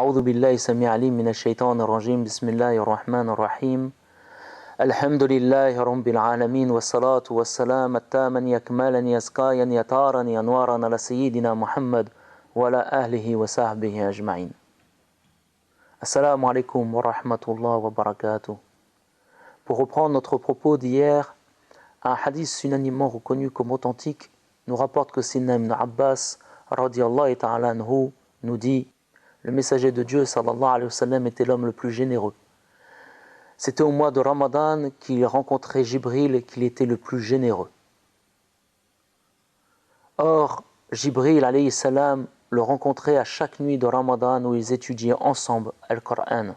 أعوذ بالله السميع العليم من الشيطان الرجيم بسم الله الرحمن الرحيم الحمد لله رب العالمين والصلاة والسلام التاما يكمالا يسقايا يطارا ينوارا على سيدنا محمد وعلى أهله وصحبه أجمعين. Assalamu alaikum wa rahmatullah wa barakatuh. Pour reprendre notre propos d'hier, un hadith unanimement reconnu comme authentique nous rapporte que Sayyidina Ibn Abbas radiyallahu ta'ala anhu nous dit: le messager de Dieu sallallahu alayhi wa sallam était l'homme le plus généreux. C'était au mois de Ramadan qu'il rencontrait Jibril et qu'il était le plus généreux. Or, Jibril alayhi salam le rencontrait à chaque nuit de Ramadan où ils étudiaient ensemble Al-Qur'an.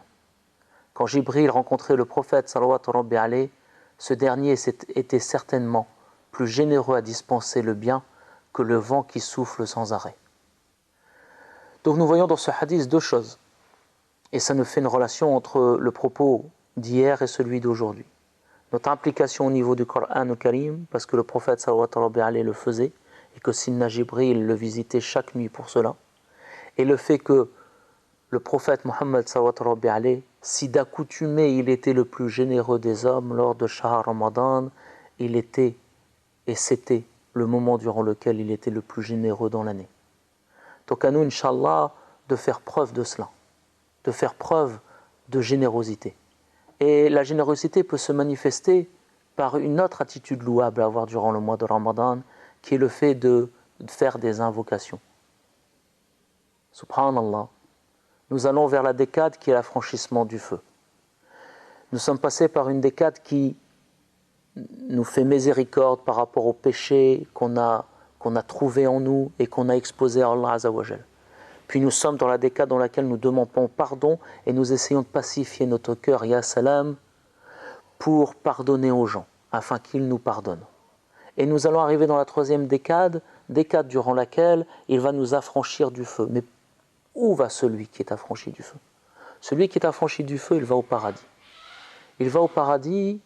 Quand Jibril rencontrait le prophète sallallahu rabbi alayhi, ce dernier était certainement plus généreux à dispenser le bien que le vent qui souffle sans arrêt. Donc nous voyons dans ce hadith deux choses, et ça nous fait une relation entre le propos d'hier et celui d'aujourd'hui. Notre implication au niveau du Coran au Karim, parce que le prophète sallallahu alayhi le faisait, et que Sayyidina Jibril le visitait chaque nuit pour cela, et le fait que le prophète Mohammed sallallahu alayhi, si d'accoutumé il était le plus généreux des hommes lors de Shahr Ramadan, il était, et c'était le moment durant lequel il était le plus généreux dans l'année. Donc à nous, Inch'Allah, de faire preuve de cela, de faire preuve de générosité. Et la générosité peut se manifester par une autre attitude louable à avoir durant le mois de Ramadan, qui est le fait de faire des invocations. Subhanallah, nous allons vers la décade qui est l'affranchissement du feu. Nous sommes passés par une décade qui nous fait miséricorde par rapport aux péchés qu'on a trouvé en nous et qu'on a exposé à Allah Azza wa Jal. Puis nous sommes dans la décade dans laquelle nous demandons pardon et nous essayons de pacifier notre cœur, Ya Salam, pour pardonner aux gens, afin qu'ils nous pardonnent. Et nous allons arriver dans la troisième décade durant laquelle il va nous affranchir du feu. Mais où va celui qui est affranchi du feu? Celui qui est affranchi du feu, il va au paradis. Il va au paradis,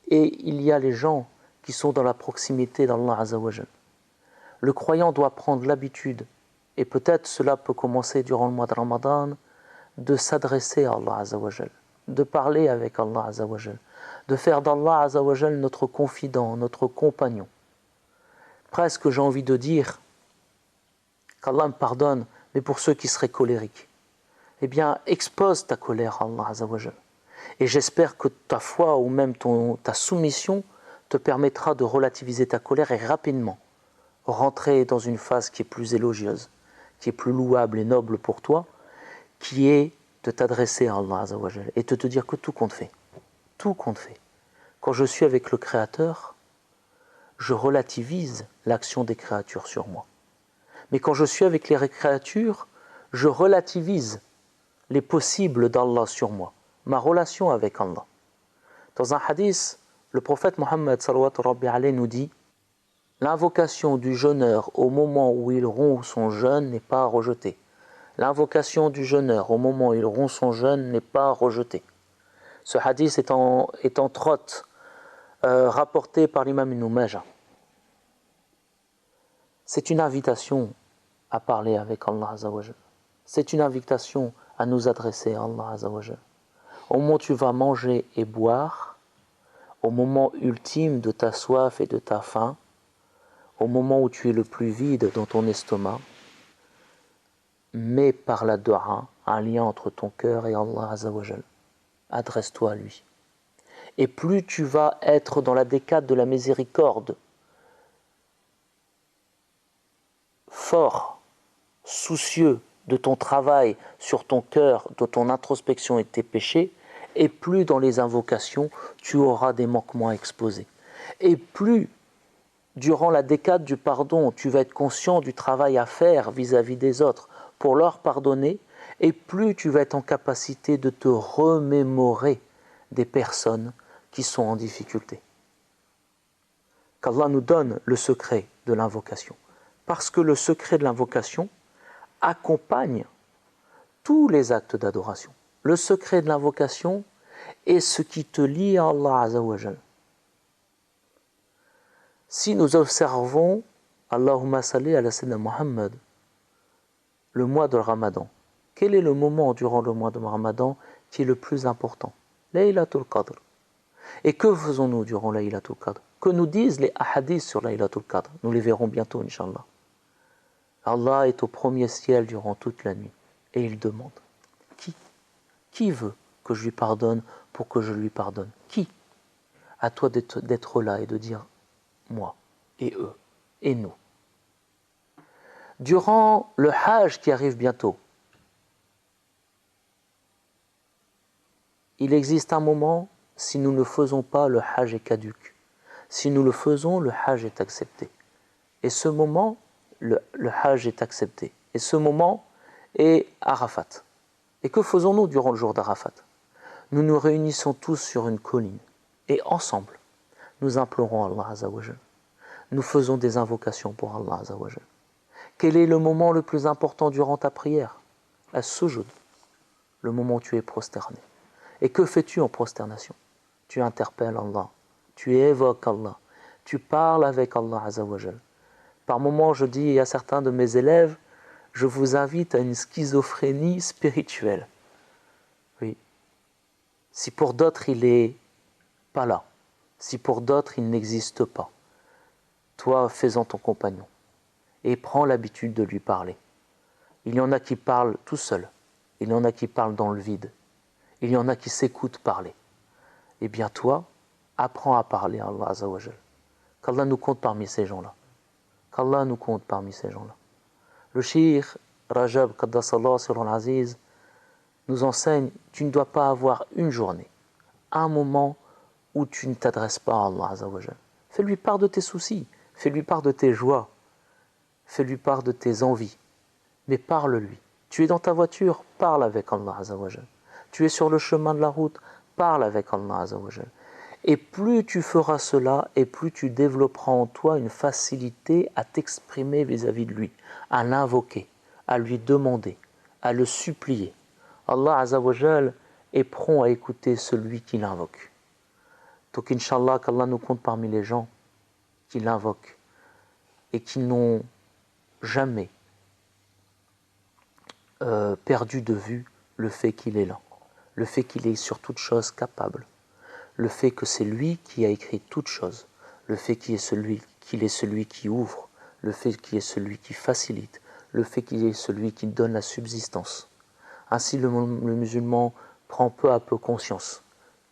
et il y a les gens qui sont dans la proximité d'Allah Azza wa Jal. Le croyant doit prendre l'habitude, et peut-être cela peut commencer durant le mois de Ramadan, de s'adresser à Allah Azza wa Jal, de parler avec Allah Azza wa Jal, de faire d'Allah Azza wa Jal notre confident, notre compagnon. Presque j'ai envie de dire qu'Allah me pardonne, mais pour ceux qui seraient colériques, eh bien expose ta colère à Allah Azza wa Jal. Et j'espère que ta foi ou même ta soumission te permettra de relativiser ta colère et rapidement rentrer dans une phase qui est plus élogieuse, qui est plus louable et noble pour toi, qui est de t'adresser à Allah Azza wa Jal et de te dire que tout compte fait. Tout compte fait. Quand je suis avec le Créateur, je relativise l'action des créatures sur moi. Mais quand je suis avec les créatures, je relativise les possibles d'Allah sur moi, ma relation avec Allah. Dans un hadith, le prophète Mohammed sallallahu alayhi nous dit: l'invocation du jeûneur au moment où il rompt son jeûne n'est pas rejetée. L'invocation du jeûneur au moment où il rompt son jeûne n'est pas rejetée. Ce hadith est entre autres rapporté par l'imam Ibn Majah. C'est une invitation à parler avec Allah Azza wa Jal. C'est une invitation à nous adresser à Allah Azza wa Jal. Au moment où tu vas manger et boire, au moment ultime de ta soif et de ta faim, au moment où tu es le plus vide dans ton estomac, mets par la dua un lien entre ton cœur et Allah Azza wa Jal. Adresse-toi à lui. Et plus tu vas être dans la décade de la miséricorde, fort, soucieux de ton travail sur ton cœur, de ton introspection et de tes péchés, et plus dans les invocations, tu auras des manquements exposés. Et plus, durant la décade du pardon, tu vas être conscient du travail à faire vis-à-vis des autres pour leur pardonner, et plus tu vas être en capacité de te remémorer des personnes qui sont en difficulté. Qu'Allah nous donne le secret de l'invocation. Parce que le secret de l'invocation accompagne tous les actes d'adoration. Le secret de l'invocation est ce qui te lie à Allah Azza wa Jal. Si nous observons Allahumma salli ala Sayyidina Muhammad, le mois de Ramadan, Quel est le moment durant le mois de Ramadan qui est le plus important? Laylatul Qadr. Et que faisons-nous durant Laylatul Qadr? Que nous disent les hadiths sur Laylatul Qadr? Nous les verrons bientôt, Inch'Allah. Allah est au premier ciel durant toute la nuit et il demande qui veut que je lui pardonne pour que je lui pardonne? Qui? À toi d'être là et de dire moi et eux et nous. Durant le Hajj qui arrive bientôt, il existe un moment, si nous ne faisons pas, le Hajj est caduc. Si nous le faisons, le Hajj est accepté. Et ce moment, le Hajj est accepté. Et ce moment est Arafat. Et que faisons-nous durant le jour d'Arafat? Nous nous réunissons tous sur une colline. Et ensemble, nous implorons Allah Azzawajal. Nous faisons des invocations pour Allah Azzawajal. Quel est le moment le plus important durant ta prière? As-sujud, le moment où tu es prosterné. Et que fais-tu en prosternation? Tu interpelles Allah, tu évoques Allah, tu parles avec Allah Azzawajal. Par moments, je dis à certains de mes élèves, je vous invite à une schizophrénie spirituelle. Oui. Si pour d'autres, il n'est pas là, si pour d'autres, il n'existe pas, toi, fais-en ton compagnon et prends l'habitude de lui parler. Il y en a qui parlent tout seuls, il y en a qui parlent dans le vide, il y en a qui s'écoutent parler. Eh bien toi, apprends à parler à Allah Azzawajal. Qu'Allah nous compte parmi ces gens-là. Qu'Allah nous compte parmi ces gens-là. Le Cheikh Rajab Qaddasallah sur al-Aziz nous enseigne, tu ne dois pas avoir une journée, un moment où tu ne t'adresses pas à Allah Azzawajal. Fais-lui part de tes soucis, fais-lui part de tes joies, fais-lui part de tes envies, mais parle-lui. Tu es dans ta voiture, parle avec Allah Azzawajal. Tu es sur le chemin de la route, parle avec Allah Azzawajal. Et plus tu feras cela, et plus tu développeras en toi une facilité à t'exprimer vis-à-vis de lui, à l'invoquer, à lui demander, à le supplier. Allah Azzawajal est prompt à écouter celui qui l'invoque. Donc Inch'Allah, qu'Allah nous compte parmi les gens qui l'invoquent et qui n'ont jamais perdu de vue le fait qu'il est là, le fait qu'il est sur toute chose capable, le fait que c'est lui qui a écrit toute chose, le fait qu'il est celui qui ouvre, le fait qu'il est celui qui facilite, le fait qu'il est celui qui donne la subsistance. Ainsi le musulman prend peu à peu conscience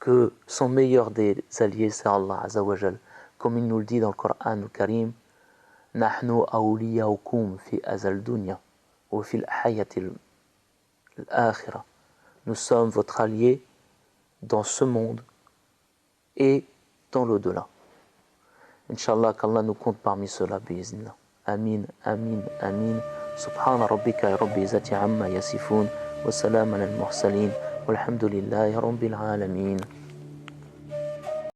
que son meilleur des alliés c'est Allah Azzawajal, comme il nous le dit dans le Coran al-Karim, Nahnu awliyaukum fi azal dunya wa fil hayati al-akhirah. Nous sommes votre allié dans ce monde et dans l'au-delà. Inch'Allah, qu'Allah nous compte parmi ceux-là, bi'iznillah. Amin, amin, amin. Subhana rabbika rabbi izzati amma yasifun. Wa salam ala al-mursalin. Walhamdulillahi rabbil alamin.